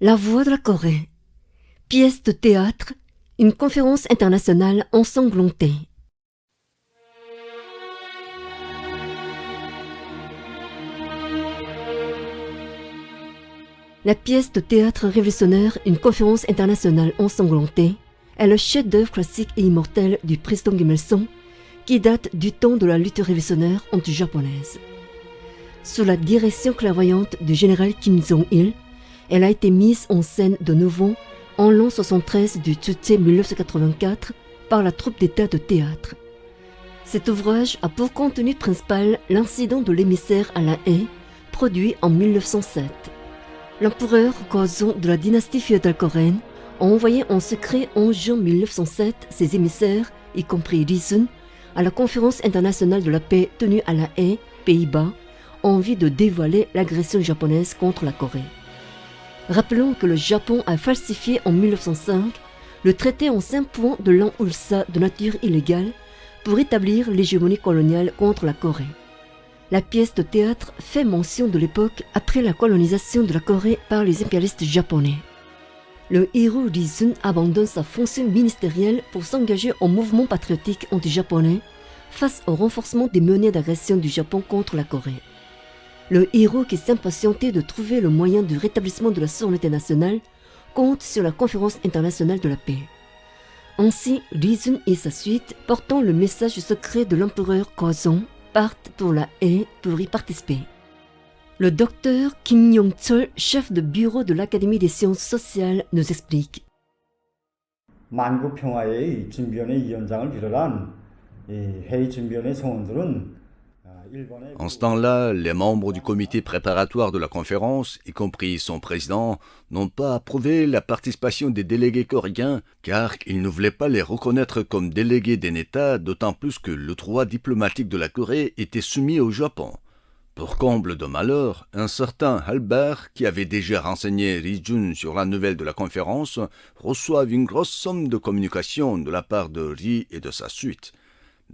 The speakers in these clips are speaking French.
La Voix de la Corée. Pièce de théâtre, une conférence internationale ensanglantée. La pièce de théâtre révolutionnaire, une conférence internationale ensanglantée, est le chef-d'œuvre classique et immortel du président Kim Il-sung, qui date du temps de la lutte révolutionnaire anti-japonaise. Sous la direction clairvoyante du général Kim Jong-il, elle a été mise en scène de nouveau en l'an 73 du Juche 1984 par la troupe d'État de théâtre. Cet ouvrage a pour contenu principal l'incident de l'émissaire à la haie, produit en 1907. L'empereur Gozong de la dynastie féodale coréenne a envoyé en secret en juin 1907 ses émissaires, y compris Lee Sun, à la conférence internationale de la paix tenue à la Haye, Pays-Bas, en vue de dévoiler l'agression japonaise contre la Corée. Rappelons que le Japon a falsifié en 1905 le traité en 5 points de l'an Ulsa de nature illégale pour établir l'hégémonie coloniale contre la Corée. La pièce de théâtre fait mention de l'époque après la colonisation de la Corée par les impérialistes japonais. Le héros Lee Sun abandonne sa fonction ministérielle pour s'engager en mouvement patriotique anti-japonais face au renforcement des menées d'agression du Japon contre la Corée. Le héros qui s'impatientait de trouver le moyen du rétablissement de la souveraineté nationale compte sur la conférence internationale de la paix. Ainsi, Lee Sun et sa suite, portant le message secret de l'empereur Gozong, partent pour la Haye pour y participer. Le docteur Kim Yong-chol, chef de bureau de l'Académie des sciences sociales, nous explique. 만국평화회의 준비위원회 위원장을 비롯한 회의 준비위원회 성원들은 En ce temps-là, les membres du comité préparatoire de la conférence, y compris son président, n'ont pas approuvé la participation des délégués coréens car ils ne voulaient pas les reconnaître comme délégués d'un État, d'autant plus que le droit diplomatique de la Corée était soumis au Japon. Pour comble de malheur, un certain Albert, qui avait déjà renseigné Lee Jun sur la nouvelle de la conférence, reçoit une grosse somme de communication de la part de Lee et de sa suite.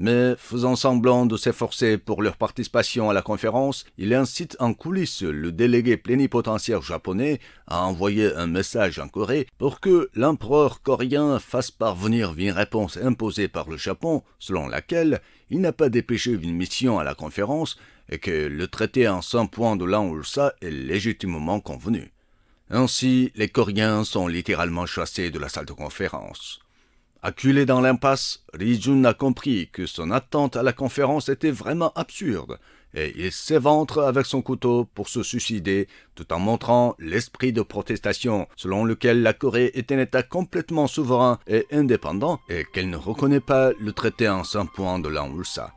Mais, faisant semblant de s'efforcer pour leur participation à la conférence, il incite en coulisses le délégué plénipotentiaire japonais à envoyer un message en Corée pour que l'empereur coréen fasse parvenir une réponse imposée par le Japon, selon laquelle il n'a pas dépêché une mission à la conférence et que le traité en 5 points de l'an Ulsa est légitimement convenu. Ainsi, les Coréens sont littéralement chassés de la salle de conférence. Acculé dans l'impasse, Lee Jun a compris que son attente à la conférence était vraiment absurde et il s'éventre avec son couteau pour se suicider tout en montrant l'esprit de protestation selon lequel la Corée est un État complètement souverain et indépendant et qu'elle ne reconnaît pas le traité en 5 points de l'an Ulsa.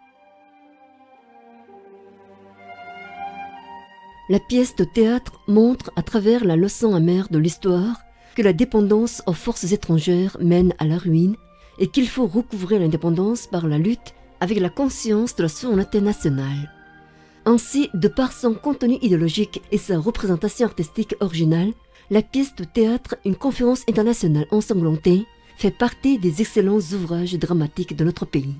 La pièce de théâtre montre à travers la leçon amère de l'histoire que la dépendance aux forces étrangères mène à la ruine et qu'il faut recouvrer l'indépendance par la lutte avec la conscience de la souveraineté nationale. Ainsi, de par son contenu idéologique et sa représentation artistique originale, la pièce de théâtre, une conférence internationale ensanglantée, fait partie des excellents ouvrages dramatiques de notre pays.